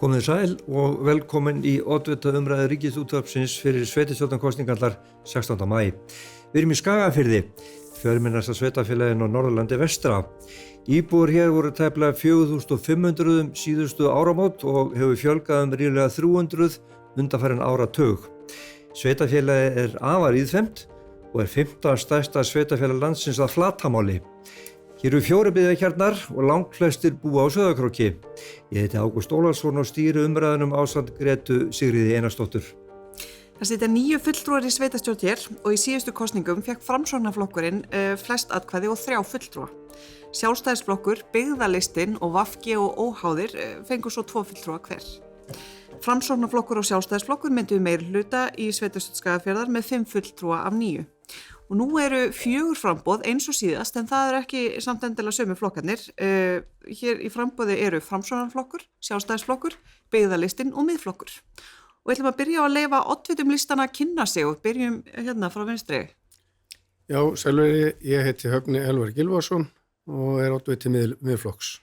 Komið sæl og velkomin í oddvita umræðu Ríkisútvarpsins fyrir sveitarstjórnarkosningarnar 16. maí. Við erum í Skagafirði, fjölmennasta sveitarfélaginu á Norðurlandi vestra. Íbúar hér voru tæplega 4.500 síðustu áramót og hefur fjölgað ríflega 300 undanfarin áratug. Sveitarfélagið afar víðfeðmt og 5. stærsta sveitarfélag landsins að flatarmáli. Hér eru 4 byggðakjarnar og langflestir búa á Sauðárkróki. Ég heiti Ágúst Ólafsson og stýri umræðunum ásamt Gretu Sigríði Einarsdóttur. Það sitja 9 fulltrúar í sveitarstjórn hér og í síðustu kosningum fékk Framsóknarflokkurinn flest atkvæði og 3 fulltrúa. Sjálfstæðisflokkur, Byggðalistinn og VG og Óháðir fengu svo 2 fulltrúa hver. Framsóknarflokkur og Sjálfstæðisflokkur mynduðu meirihluta í sveitarstjórn Skagafjarðar með 5 fulltrúa af 9. Og nú eru 4 framboð eins og síðast, en það ekki samt endilega sömu flokkarnir. Hér í framboði eru Framsóknarflokkur, Sjálfstæðisflokkur, Byggðalistinn og Miðflokkur. Og við ætlum að byrja á að leyfa oddvitum listana að kynna sig og byrjum hérna frá vinstri. Já, sælveri, ég heiti Högni Elvar Gylfason og oddviti Miðflokks.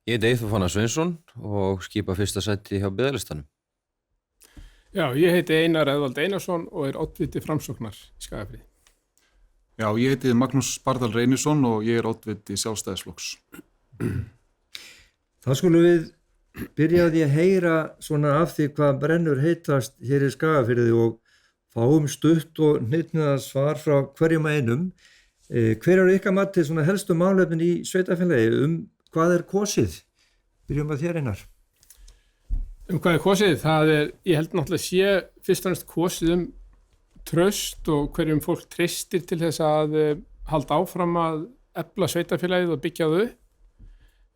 Ég heiti Eyþór Fannar Sveinsson og skipa fyrsta sæti hjá Byggðalistanum. Já, ég heiti Einar Eðvald Einarsson og oddviti Framsóknar í Skagafirði. Já, ég heiti Magnús Bardal Reynisson og ég oddviti Sjálfstæðisflokks. Það skulum við byrja á því að heyra svona af því hvað brennur heitast hér í Skagafirði og fáum stutt og hnitmiða svar frá hverjum að einum. Hver eru ykkar mati svona helstu málefnin í sveitarfélagi? Hvað kosið? Byrjum að þér Einar. Hvað kosið? Það ég held náttúrulega sé fyrst og fremst kosið traust og hverjum fólk treystir til þess að halda áfram að efla sveitarfélagið og byggja þau.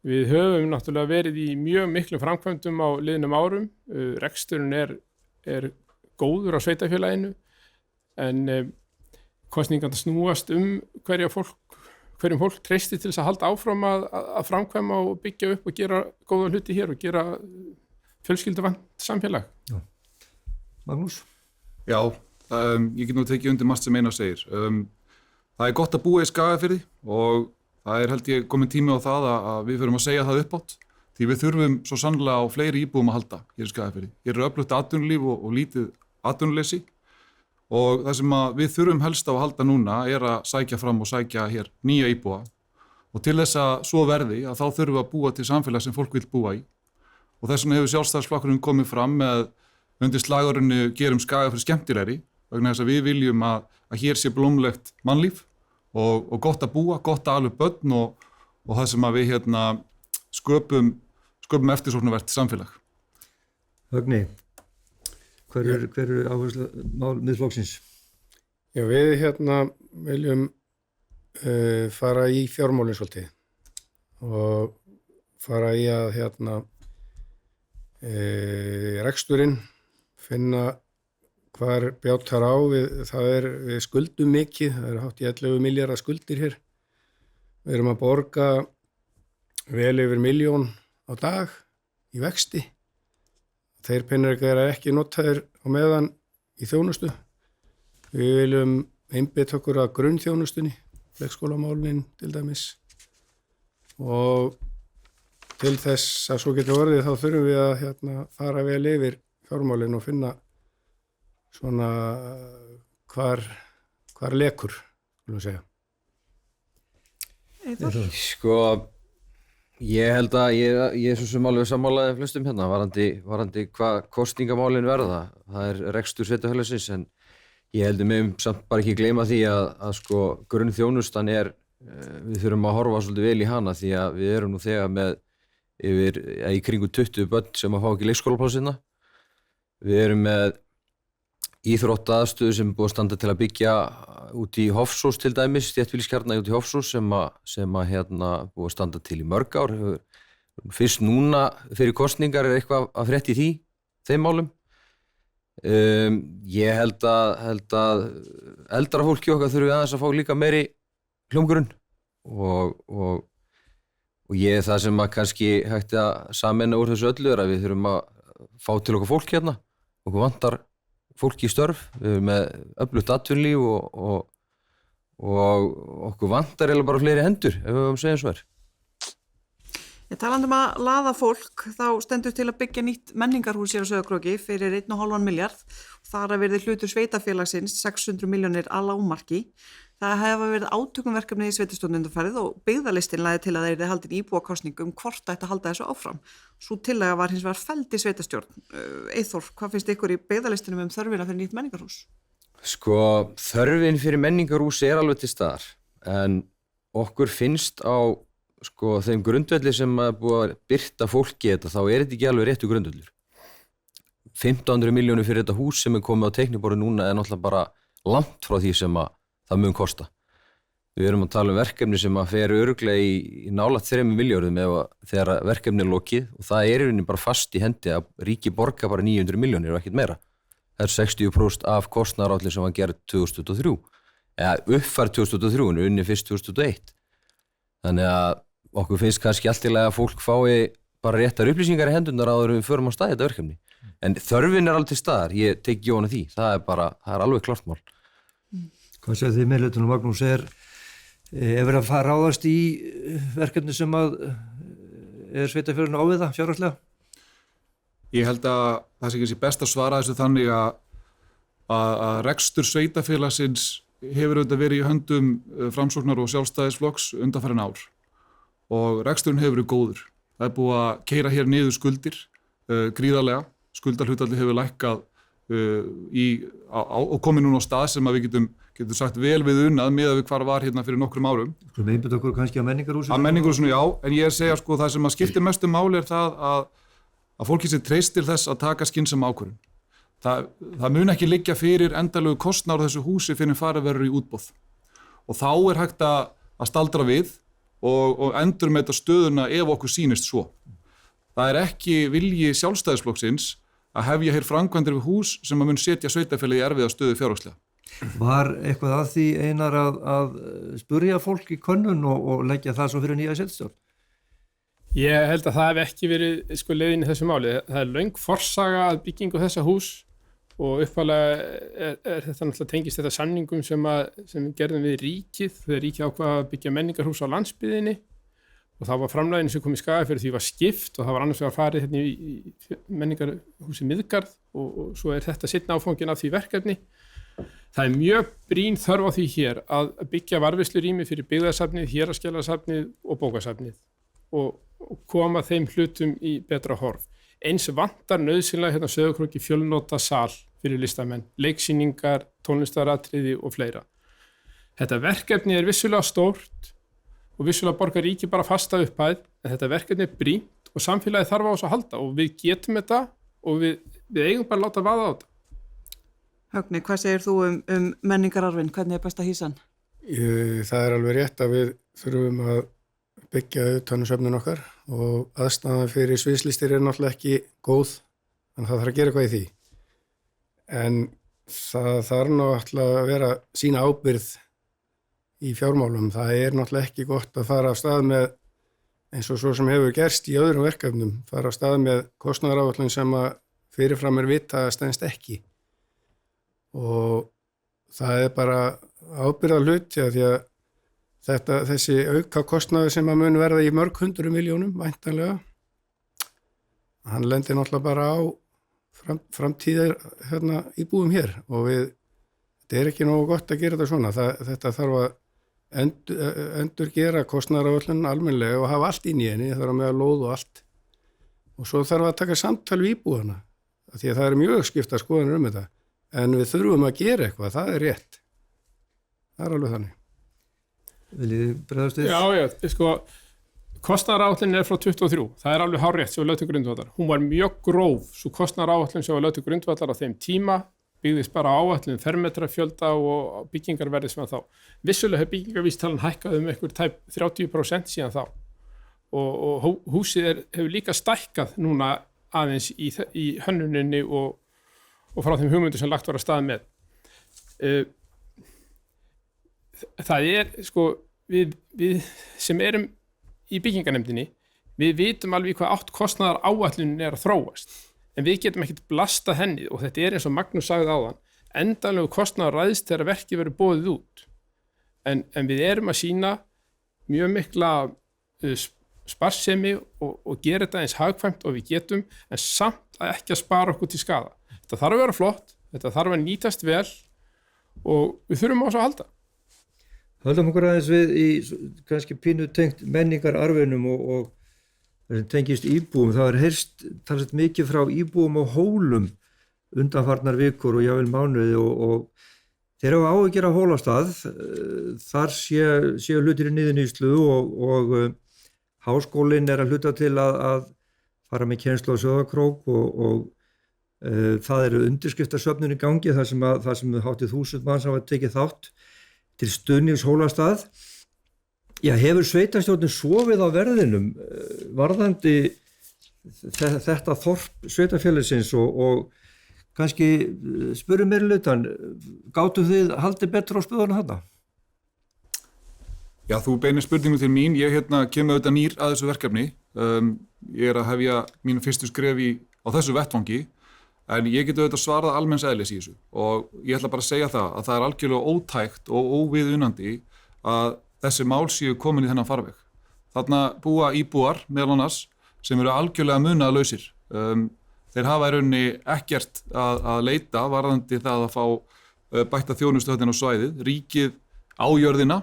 Við höfum náttúrulega verið í mjög miklum framkvæmdum á liðnum árum. Reksturinn er góður á sveitarfélaginu en kosningarnar snúast hverjum fólk treystir til þess að halda áfram að framkvæma og byggja upp og gera góða hluti hér og gera fjölskylduvænt samfélag. Já. Magnús? Já, ég get nú tekið undir margt sem Einar segir. Það gott að búa í Skagafirði og það held ég komin tími á það að við förum að segja það uppátt því við þurfum svo sannlega á fleiri íbúum að halda hér í Skagafirði. Hér eru öflugt atvinnulíf og lítið atvinnuleysi og það sem við þurfum helst á að halda núna að sækja fram og sækja hér nýja íbúa og til þess að svo verði að þá þurfum við að búa til samfélag sem fólk vil búa í. Og þess vegna hefur Sjálfstæðisflokkurinn komið fram með undir slagorðinu gerum Skagafirði skemmtilegri vegna þess að við viljum að hér sé blómlegt mannlíf og gott að búa, gott að ala upp börn og það sem að við sköpum eftirsóknarvert samfélag. Högni, hver eru áherslu mál Miðflokksins? Já, við viljum fara í fjármálin svolítið og fara í að reksturinn, finna hvar bjátar á við skuldum mikið, það hátt í 11 milljarða skuldir hér. Við erum að borga vel yfir 1 milljón á dag í vexti. Þeir peningar ekki notaðir á meðan í þjónustu. Við viljum einbeita okkur að grunnþjónustunni, leikskólamálin til dæmis og til þess að svo getur orðið þá þurfum við að fara vel yfir fjármálin og finna svona hvar lekur, skulum segja. Eyþór? Sko, ég held að ég svo sem alveg sammálaði flestum hérna varandi hvað kosningamálin verða. Það rekstur sveitarfélagsins en ég held við samt bara ekki gleyma því að sko grunnþjónustan við þurfum að horfa svolítið vel í hana því að við erum nú þegar með í kringu 20 börn sem að fá ekki leikskólaplássina. Við erum með íþróttaaðstöðu sem búið að standa til að byggja út í Hofsós til dæmis, þéttbýliskjarna út í Hofsós sem að búið að standa til í mörg ár. Fyrst núna fyrir kosningar eitthvað að frétta í þeim málum. Ég held að eldra fólki okkar þurfi aðeins að fá líka meiri hljómgrunn og ég það sem að kannski hægt að sameina úr þessu öllu að við þurfum að fá til okkur fólk hérna. Okkur vantar fólk í störf, við erum með öflugt atvinnulíf og okkur vantar eiginlega bara fleiri hendur ef við höfum segja eins og Ég talandi að laða fólk, þá stendur til að byggja nýtt menningarhús hér á Sauðárkróki fyrir 1,5 milljarð. Þar að verði hlutur sveitafélagsins 600 milljónir að lágmarki. Það hefur verið átökumverkefni í sveitastjórn undanfarið og byggðalistin lagði til að það yrði haldin íbúakosningu hvort ætti að halda þessu áfram. Sú tillaga var hins vegar felld í sveitastjórn. Eyþór, hvað finnst ykkur í byggðalistinum þörfina fyrir nýtt menningarhús? Sko, þörfin fyrir menningarhús alveg til staðar, en okkur finnst á þeim grundvelli sem að búið að birta fólki þetta, þá þetta ekki alveg réttu grundvöllur. 1500 milljónir fyrir þetta hús sem komið á teikniborði núna náttúrulega bara langt frá því sem að það mun kosta. Við erum að tala verkefni sem að fer örugglega í nálægt 3 milljörðum þegar verkefni lokið, og það í rauninni bara fast í hendi að ríki borga bara 900 milljónir og ekkert meira. Það 60% af kostnaðaráætlun sem var gerð 2023, eða uppfærð 2023 en unni fyrst 2021. Þannig að okkur finnst kannski allt í lagi að fólk fái bara réttar upplýsingar í hendurnar áður við förum á stað þetta verkefni. En þörfin alveg til staðar, ég tek ekki ofan af því, það er alveg klart mál. Hvað segir þið meðlutunum, Magnús, er verið að fara ráðast í verkefni sem að sveitafélaginu áviða fjárhagslega? Ég held að það sé ekki best að svara þessu þannig að rekstur sveitafélagsins hefur auðvitað verið í höndum Framsóknar og Sjálfstæðisflokks undanfarin ár og reksturinn hefur verið góður. Það er búið að keyra hér niður skuldir gríðarlega, skuldarhlutfallið hefur lækkað og komið núna á stað sem að við getum sagt vel við unnað miðað við hvar var hérna fyrir nokkrum árum. Skulum einbytta okkur kannski að menningarhúsinu? Að menningarhúsinu, já, en ég segja það sem að skiptir mestu máli það að fólki sem treystir þess að taka skynsamlega ákvörðun. Það mun ekki liggja fyrir endalegu kostnaður á þessu húsi fyrir farið verður í útboð. Og þá er hægt að staldra við og endur með þetta stöðuna ef okkur sýnist svo. Það er ekki vilji Sjálfstæðisflokksins að hefja hér framkvæmdir við hús sem að mun setja sveitafélagi í erfiða stöðu fjárhagslega. Var eitthvað að því Einar að spurja fólk í könnun og leggja það svo fyrir nýja sveitastjórn? Ég held að það hef ekki verið leiðin í þessu máli. Það er löng forsaga að byggingu þessa hús og upphaflega er þetta náttúrulega tengist þetta samningum sem gerðum við ríkið þegar ríkið ákvað að byggja menningarhús á landsbyggðinni og það var framlaginu sem kom í Skagafjörð því var skipt og það var annars vegar farið hérna í menningarhúsi Miðgarð og svo er þetta seinna áfangin af því verkefni. Það er mjög brýn þörf á því hér að byggja varðveislurými fyrir byggðasafnið, héraðsskjalasafnið og bókasafnið og koma þeim hlutum í betra horf. Eins vantar nauðsynlega hérna Sauðárkróki fjölnota sal fyrir listamenn, leiksýningar, tónlistaratriði og fleira. Þetta verkefni er vissulega stórt og vissulega borgar ríki bara fasta upphæð, en þetta verkefni er brýnt og samfélagið þarf á þessu að halda og við getum þetta og við eigum bara að láta vaða á þetta. Högni, hvað segir þú menningararfinn? Hvernig er best að hýsa hann? Það er alveg rétt að við þurfum að byggja utan söfnun okkar og aðstæðan fyrir sviðslistir er náttúrulega ekki góð, þannig að það þarf að gera eitthvað í því. En það þarf náttúrulega að vera sína ábyrgð í fjármálum. Það er náttúrulega ekki gott að fara af stað með, eins og svo sem hefur gerst í öðrum verkefnum, fara af stað með kostnaðaráætlun sem að fyrirfram er vita að stenst ekki. Og það er bara ábyrgðar hluti að því að þessi auka kostnaður sem að mun verða í mörg 100 milljónum væntanlega, hann lendir náttúrulega bara á framtíðar íbúum hér og þetta er ekki nógu gott að gera þetta svona. Þetta þarf að endur gera kostnaðaráætlun almennilega og hafa allt inn í henni, það þarf að meða lóð og allt. Og svo þarf að taka samtal við íbúana, því að það er mjög skipta skoðanir þetta. En við þurfum að gera eitthvað, það er rétt. Það er alveg þannig. Viljið þið bregðast þið? Já, kostnaðaráætlunin er frá 23. Það er alveg hárrétt sem var lögð til grundvallar. Hún var mjög gróf, svo kostnaðaráætlun sem var lögð til grundvallar á þeim tíma, byggðist bara áætlun fermetrafjölda og byggingarverði sem þá. Vissulega hefur byggingarvísitalan hækkað einhver tæp 30% síðan þá. Og húsið hefur líka stækkað núna aðeins í hönnuninni og frá þeim hugmyndu sem lagt var að stað með. Það er, við sem erum í byggingarnefndinni, við vitum alveg hvað átt kostnaðar áætlunin er að þróast, en við getum ekkert blasta henni og þetta er eins og Magnús sagði áðan, endanlegu kostnaðar ræðst þegar verkið verður boðið út. En við erum að sýna mjög mikla sparsemi og gera þetta eins hagkvæmt og við getum, en samt ekki að spara okkur til skada. Þetta þarf að vera flott, þetta þarf að nýtast vel og við þurfum á þess að halda. Höldum okkur aðeins við í kannski pínu tengt menningararfinum og tengist íbúum. Það er heyrst talsett mikið frá íbúum á Hólum undanfarnar vikur og jável mánuði og þeir hafa áhyggjur af Hólastað. Þar séu hlutir í niðurníðslu og háskólinn er að hluta til að fara með kennslu á Sauðárkrók og það eru undirskriftarsöfnun í gangi þar sem hátt í 1000 manns hafa tekið þátt til stuðnings Hólastað. Já, hefur sveitarstjórnin sofið á verðinum varðandi þetta þorp sveitarfélagsins og kannski spurum meirihlutann, gátu þið haldið betur á spöðunum þarna? Já, þú beinir spurningu til mín. Ég kemur auðvitað nýr að þessu verkefni. Ég er að hefja mínu fyrstu skref á þessu vettvangi, en ég get auðvitað svarað almenns eðlis í þessu og ég ætla bara að segja það að það er algjörlega ótækt og óviðunandi að þessi mál séu komin í þennan farveg. Þarna búa íbúar meðal annars sem eru algjörlega munaðarlausir. Þeir hafa í rauninni ekkert að leita varðandi það að fá bætta þjónustu þarna á svæðið. Ríkið á jörðina,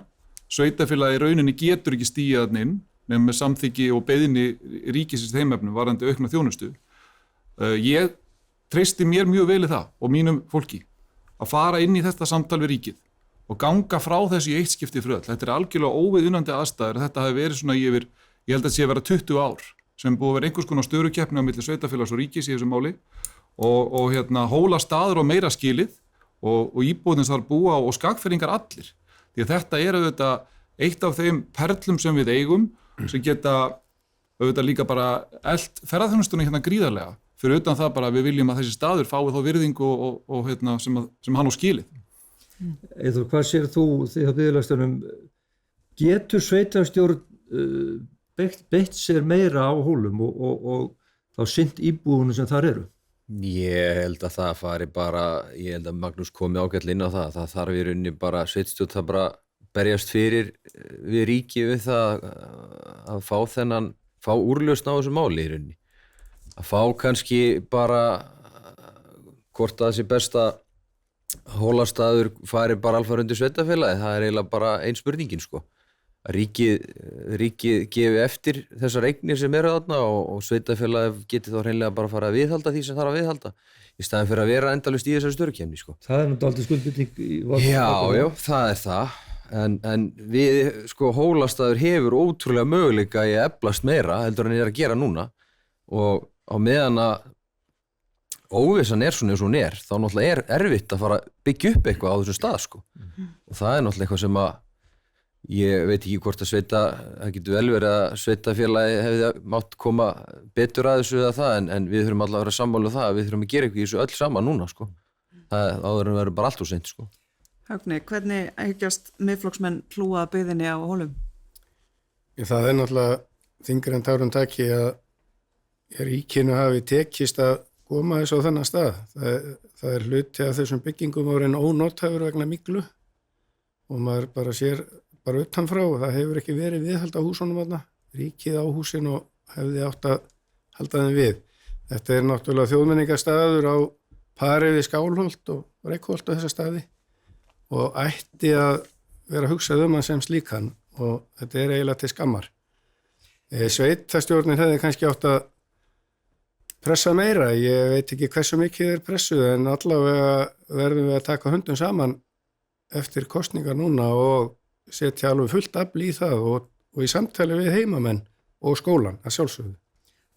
sveitarfélagið í rauninni getur ekki stigið þarna inn nema með samþykki og beiðni ríkisins þeim efnum varðandi aukna þjónustu. Ég treysti mér mjög vel í það og mínum fólki að fara inn í þetta samtal við ríkið og ganga frá þessu í eitt skipti fyrir öll. Þetta er algjörlega óviðunandi aðstæður. Þetta hafi verið svona yfir, ég held að sé að vera 20 ár sem búið að vera einhvers konar störukeppni á milli sveitarfélags og ríkis í þessu máli og Hólastaður og meira skilið og íbúðins þar búa og Skagfirðingar allir. Því að þetta er auðvitað eitt af þeim perlum sem við eigum sem geta auðvitað líka bara elt ferðaþjónustunni gríðarlega. Fyrir utan það bara að við viljum að þessi staður fái þá virðingu og sem hann á skilið. Eyþór, hvað sér þú því að byggðarlagsstjónum? Getur sveitarstjórn beitt sér meira á Hólum og þá sinnt íbúunum sem þar eru? Ég held að það fari bara, ég held að Magnús komi ágætlega inn á það. Það þarf í rauninni bara sveitstjórn það bara berjast fyrir við ríki við það að fá úrlausn á þessu máli í rauninni. Að fá kannski bara hvort að það sé best að Hólastaður fari bara alfar undir sveitarfélagið, það er eiginlega bara ein spurningin sko. Að ríkið gefi eftir þessar eignir sem eru þarna og sveitarfélagið geti þá hreinlega bara fara að viðhalda því sem þarf að viðhalda í staðinn fyrir að vera endalaust í þessari störukeppni sko. Það er náttúrulega skuldbinding í Já, það er það. En við, sko, Hólastaður hefur ótrúlega möguleika í að eflast meira heldur en er að gera núna og á meðan að óvissan er svona eins og hún er, þá náttúrulega er erfitt að fara að byggja upp eitthvað á þessum stað sko. Og það er náttúrulega eitthvað sem að ég veit ekki hvort að það getur vel verið að sveitafélagi hefði mátt koma betur að þessu eða það en við þurfum alltaf að vera sammála það að við þurfum að gera eitthvað í þessu öll saman núna sko. Það áður en verður bara allt og seint sko. Högni, hvernig hyggjast miðflokksmenn hlúa að byggðinni á Hólum? Það er náttúrulega þyngra en tárum taki að ríkinu hafi tekist að koma þessu á þennan stað. Það er hluti af þessum byggingum árin ónothæfur vegna myglu og maður bara sér bara utanfrá og það hefur ekki verið viðhald á húsunum þarna. Ríkið á húsin og hefði átt að halda þeim við. Þetta er náttúrulega þjóðmenningarstaður á pari við Skálholt og Reykholt og þessa staði og ætti að vera hugsað hann sem slíkan og þetta er eiginlega til skammar. Sveitarstjórnin hefði kannski átt að pressa meira, ég veit ekki hversu mikið er pressuð en allavega verðum við að taka höndum saman eftir kosningar núna og setja alveg fullt afl í það og í samtali við heimamenn og skólan að sjálfsögðu.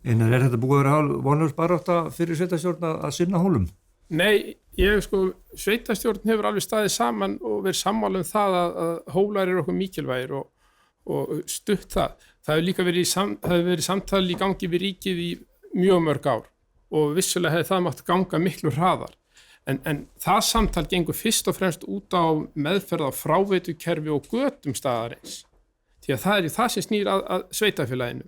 Einar, er þetta búið að vera vonlaus barátta fyrir sveitarstjórn að sinna Hólum? Nei, sveitarstjórn hefur alveg staðið saman og verið sammála það að Hólar eru okkur mikilvægir og stutt það. Það hefur líka verið samtali í gangi við ríkið í mjög mörg ár og vissulega hefði það mátt ganga miklu hraðar. En það samtal gengur fyrst og fremst út á meðferð á fráveitukerfi og götum staðarins. Því að það er það sem snýr að sveitarfélaginu.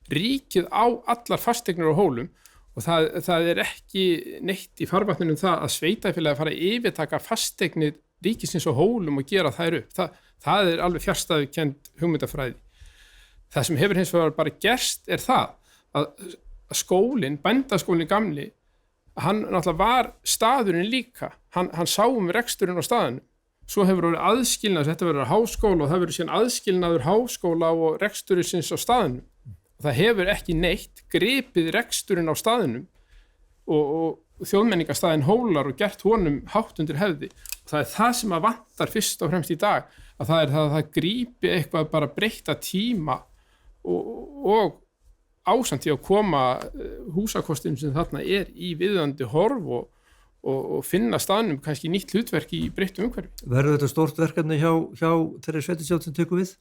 Ríkið á allar fasteignir á Hólum og það er ekki neitt í farvatninu það að sveitarfélagi fara að yfirtaka fasteignir ríkisins á Hólum og gera þær upp. Það er alveg fjarstæðukennd hugmyndafræði. Það sem hefur hins vegar bara gerst það að skólinn, bændaskólinn gamli, hann náttúrulega var staðurinn líka. Hann sá reksturinn á staðinu. Svo hefur verið aðskilnað, þetta verið háskóla og það verið síðan aðskilnaður háskóla og reksturins á staðinu. Það hefur ekki neitt gripið reksturinn á staðinum og þjóðmenningarstaðinn Hólar og gert honum hátt undir hefði. Og það það sem að vantar fyrst og fremst í dag, að það grípi eitthvað bara breytta tíma og ásamt í að koma húsakostinum sem þarna í viðandi horf og finna staðnum kannski nýtt hlutverk í breyttum umhverfi. Verður þetta stórt verkefni hjá þeirri sveitarstjórn sem tekur við?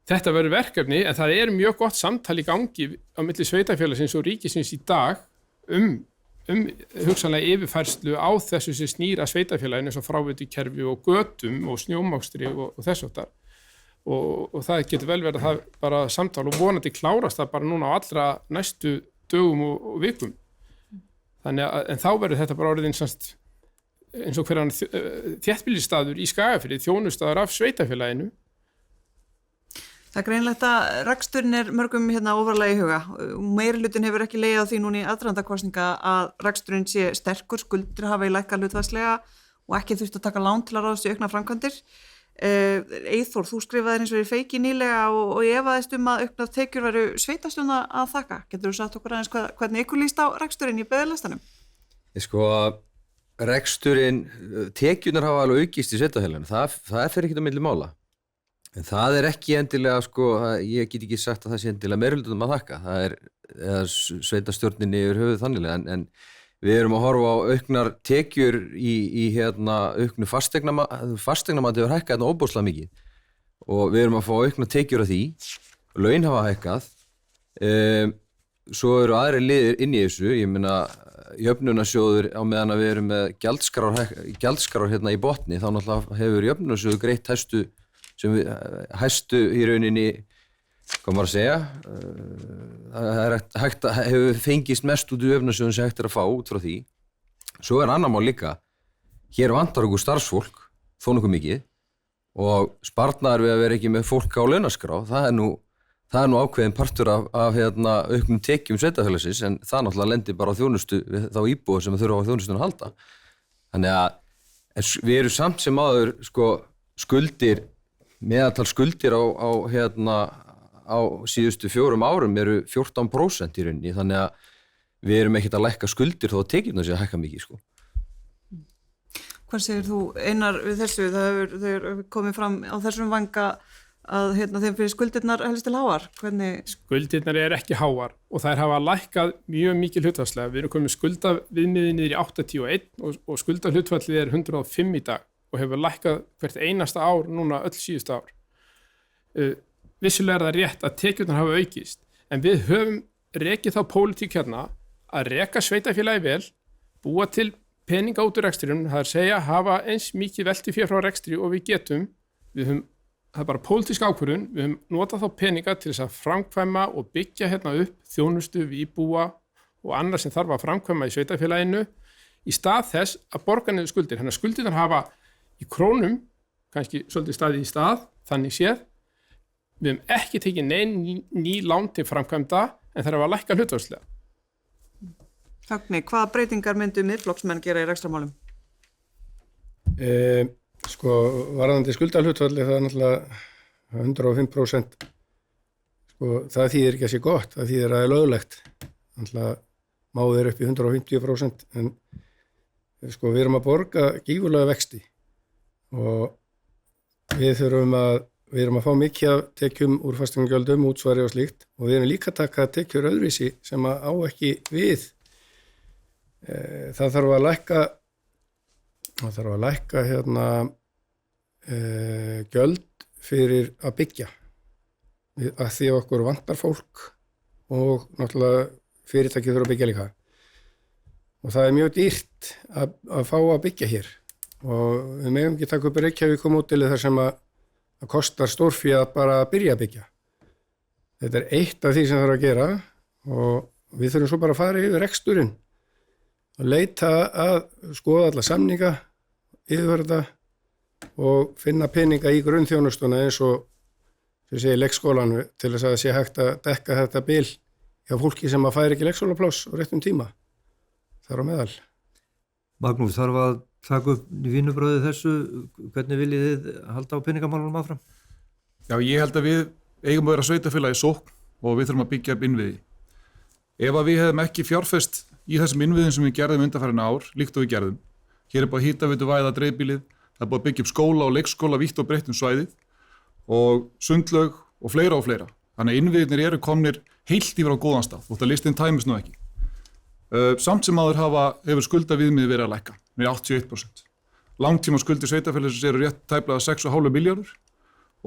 Þetta verður verkefni, en það mjög gott samtal í gangi á milli sveitarfélagsins og ríkisins í dag hugsanlega yfirfærslu á þessu sem snýra sveitarfélaginu eins og fráveitukerfi og götum og snjómokstri og þess áttar. Og það getur vel verið að það bara samtal og vonandi klárast það bara núna á allra næstu dögum og vikum. Þannig að en þá verður þetta bara orðið eins og hverjan þéttbýlisstaður í Skagafirði, þjónustaður af sveitarfélaginu. Það greinlegt að reksturinn mörgum ofarlega í huga. Meirihlutin hefur ekki legið á því núna í aðdragandakosninga að reksturinn sé sterkur, skuldir hafa í lækkað hlutfallslega og ekki þurft að taka lán til að ráðast í aukna framkvæmdir. Eyþór, þú skrifaðir eins og í Feiki nýlega og efaðist að auknar tekjur væru sveitarstjórna að þakka. Getur þú sagt okkur aðeins hvernig ykkur líst á reksturinn í beðlistanum? Reksturinn, tekjurnar hafa alveg aukist í sveitarfélaginu, það fer ekki á milli mála. En það ekki endilega, ég get ekki sagt að það sé endilega meirihlutanum að þakka, eða sveitarstjórninni yfir höfuð þannilega, en við erum að horfa á auknar tekjur í auknu fasteignamati hefur hækkað óbúslega mikið og við erum að fá auknar tekjur af því, laun hafa hækkað, svo eru aðri liðir inn í þessu, ég meina jöfnunarsjóður á meðan að við erum með gjaldskrár í botni, þá náttúrulega hefur jöfnunarsjóður greitt hæstu í rauninni, hvað maður að segja, það hefur fengist mest út í jöfnunarsjóðum sem hægt að fá út frá því. Svo annar mál líka, hér vantar okkur starfsfólk, þó nokkuð mikið, og sparnaðar við að vera ekki með fólk á launaskrá, það nú ákveðin partur af auknum tekjum sveitarfélagsins, en það náttúrulega lendir bara á þjónustu við þá íbúa sem þurfa á þjónustuna að halda. Þannig að við erum samt sem áður skuldir, meðaltal skuldir á síðustu 4 árum eru 14% í rauninni, þannig að við erum ekkert að lækka skuldir þó að tekjurnar sé að hækka mikið. Hvað segir þú, Einar, við þessu? Það hefur komið fram á þessum vanga að þeim fyrir skuldirnar helst til háar. Hvernig? Skuldirnar ekki háar og þær hafa lækkað mjög mikið hlutfallslega. Við erum komið skuldaviðmiðið niður í 81 og skuldahlutfallið 105 í dag og hefur lækkað hvert einasta ár núna öll síðustu ár. Vissulega það rétt að tekjurnar hafa aukist, en við höfum rekið þá pólitík að reka sveitarfélagi vel, búa til peninga út úr rekstrinum, það segja hafa eins mikið veltufé frá rekstri og við getum. Það bara pólitísk ákvörðun, við höfum notað þá peninga til þess að framkvæma og byggja upp þjónustu við íbúa og annað sem þarf að framkvæma í sveitarfélaginu í stað þess að borga niður skuldir. Þannig að skuldirnar hafa í krónum, kannski svolítið staðið í stað, þannig séð. Við höfum ekki tekið ný lán til framkvæmda, en það að lækka hlutfallslega. Högni, hvaða breytingar myndu Miðflokksmenn gera í rekstramálum? Varðandi skuldahlutfalli, það náttúrulega 105%. Það þýðir ekki að sé gott, það þýðir að það löglegt. Náttúrulega má þeir upp í 150%, en við erum að borga gífurlega vexti og við erum að fá mikið af tekjum úr fasteignagjöldum, útsvari og slíkt og við erum líka að taka tekjur öðruvísi sem á ekki við. Það þarf að lækka gjöld fyrir að byggja að því að okkur vantar fólk og náttúrulega fyrirtæki þurfa að byggja líka og það mjög dýrt að fá að byggja hér og við megum ekki taka upp Reykjavík og mótilið þar sem að kostar stórfé að bara byrja að byggja. Þetta eitt af því sem þarf að gera og við þurfum svo bara að fara yfir reksturinn og leita að skoða alla samninga, yfirverða og finna peninga í grunnþjónustuna eins og sem segir leikskólan til þess að það sé hægt að dekka þetta bil hjá fólki sem að færi ekki leikskólapláss á réttum tíma. Þar á meðal. Magnús, þarf að taka upp vinnubröðu þessu, hvernig viljið þið halda á peningamálunum áfram? Já, ég held að við eigum að vera sveitarfélagi sókn og við þurfum að byggja upp innviði. Ef að við hefðum ekki fjárfest í þessum innviðum sem við gerðum undanfarin ár, líkt og við gerðum, hér er búið að hitaveituvæða dreifbýlið, það er búið að byggja upp skóla og leikskóla vítt og breytt svæðið og sundlaug og fleira. Þannig að innviðirnir eru komnir heilt yfir á góðan stað, þótt að listinn tæmist nú ekki. Samt sem áður hefur skuldaviðmiðið verið að lækka, með 81%. Langtíma skuldir sveitarfélagsins eru rétt tæplega 6,5 milljarður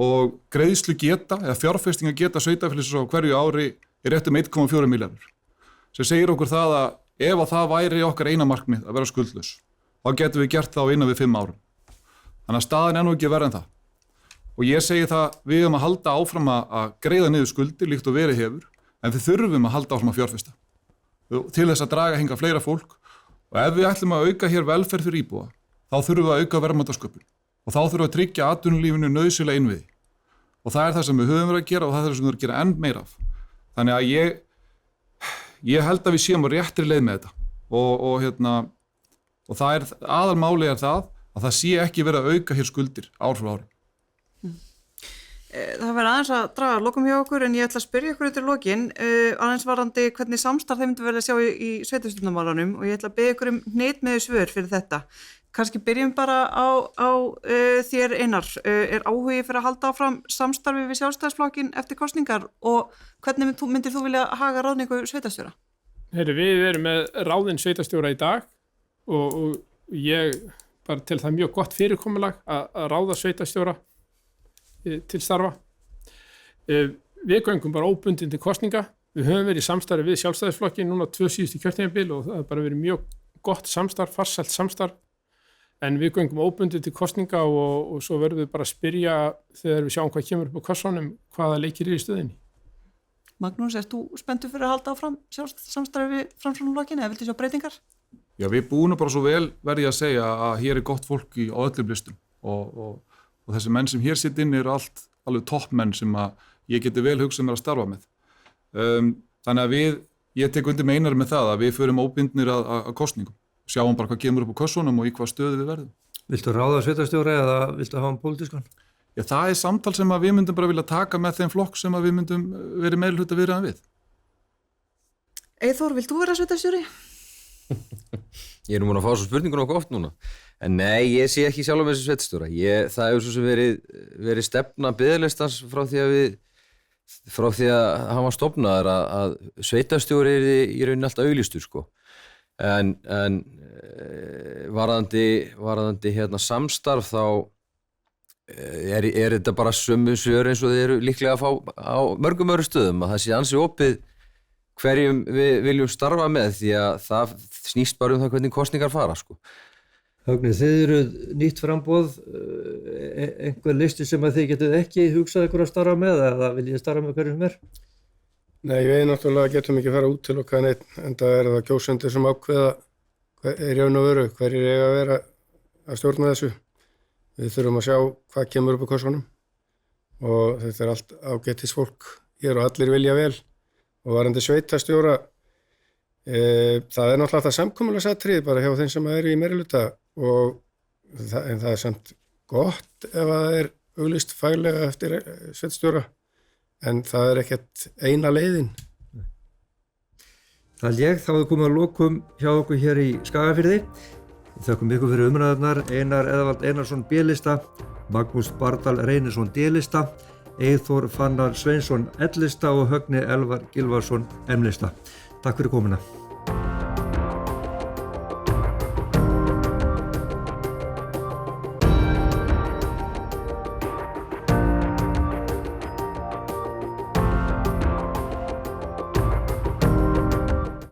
og greiðslu geta, eða fjárfestinga geta sveitarfélagsins á hverju ári er rétt 1,4 milljarður. Sem segir okkur það að ef að það væri okkar eina markmið að vera skuldlaus, þá getum við gert það innan við 5 árum. Þannig að staðin er nú ekki verið en það. Og ég segi það, við höfum að halda áfram að greiða niður skuldir líkt og verið hefur, en við þurfum að halda áfram að fjárfesta til þess að draga hingað fleira fólk og ef við ætlum að auka hér velferð fyrir íbúa, þá þurfum við að auka verðmætasköpun og þá þurfum við að tryggja atvinnulífinu nauðsynlega innviði og það er það sem við höfum verið að gera og það er það sem við höfum að gera enn meira af. Þannig að ég held að við séum á réttri leið með þetta og það er aðalmálið er það að það sé ekki verið að auka hér skuldir ár frá ári. Það verður aðeins að draga að lokum hjá okkur en ég ætla að spyrja ykkur til lokin aðeins varandi hvernig samstarf þeim myndi verið að sjá í sveitarstjórnarmálunum og ég ætla að biðja ykkur hnitmiðuð svör fyrir þetta. Kannski byrjum bara á þér Einar. Er áhugi fyrir að halda áfram samstarfi við Sjálfstæðisflokkinn eftir kosningar og hvernig myndir þú vilja haga ráðningu sveitarstjóra? Við erum með ráðin sveitarstjóra í dag og ég bara tel það mjög gott fyrirkomulag að ráða sveitarstjóra til starfa. Við göngum bara óbundin til kosninga. Við höfum verið í samstarfi við Sjálfstæðisflokkinn núna 2 síðustu kjörtímabil og það har bara verið mjög gott samstarf, farsælt samstarf. En við göngum óbundin til kosninga og svo verðum við bara að spyrja þegar við sjáum hvað kemur upp á kassanum, hvaða leikir í stöðinni. Magnús, ert þú spenntur fyrir að halda áfram samstarfi við Framsóknarflokkinn eða viltu sjá breytingar? Já, við búum bara svo vel verði að segja að hér er gott fólk á öllum listum og þessi menn sem hér sitt inn eru alveg toppmenn sem að ég geti vel hugsað mér að starfa með. Þannig að ég tek undir með Einari með það að við förum óbundnir að kosningum. Sjáum bara hvað kemur upp á kössunum og í hvað stöðu við verðum. Viltu ráða sveitarstjóra eða viltu hafa hann pólitískan? Já, það er samtal sem að við myndum bara vilja taka með þeim flokk sem að við myndum verið meirihluta viðræðan við. Eyþór, vilt þú vera sveitarstjóri? Ég er nú múin að fá svo spurningun okkur oft núna. En nei, ég sé ekki sjálf með þessu sveitarstjóra. Það hefur svo sem verið stefna biðlistans frá því að hann var stofnaður að sveitarstjóri er í rauninni alltaf auglýstur sko. En varðandi samstarf þá er þetta bara sömu svör eins og þið eru líklega að fá á mörgum öðrum stöðum að það sé ansi opið hverjum við viljum starfa með því að það snýst bara um það hvernig kosningar fara sko. Högni, þið eru nýtt framboð, einhver listi sem að þið getið ekki hugsað ykkur að starfa með eða viljið starfa með hverjum sem er? Nei, við náttúrulega getum ekki fara út til okkar neitt, en það er það kjósendur sem ákveða er raun og veru, hverjir eiga að vera að stjórna þessu. Við þurfum að sjá hvað kemur upp á kossunum og þetta er allt ágætis fólk hér og allir vilja vel og varandi sveitarstjóra, það er náttúrulega það samkomulagsatriði bara hjá þeim sem eru í meirihluta en það er samt gott ef það er auglýst faglega eftir sveitarstjóra. En það er ekkert eina leiðin. Það þá er komið að lokum hjá okkur hér í Skagafirði. Þökkum ykkur fyrir umræðarnar, Einar Eðvald Einarsson B-lista, Magnús Bardal Reynisson D-lista, Eyþór Fannar Sveinsson L-lista og Högni Elvar Gylfason M-lista. Takk fyrir komuna.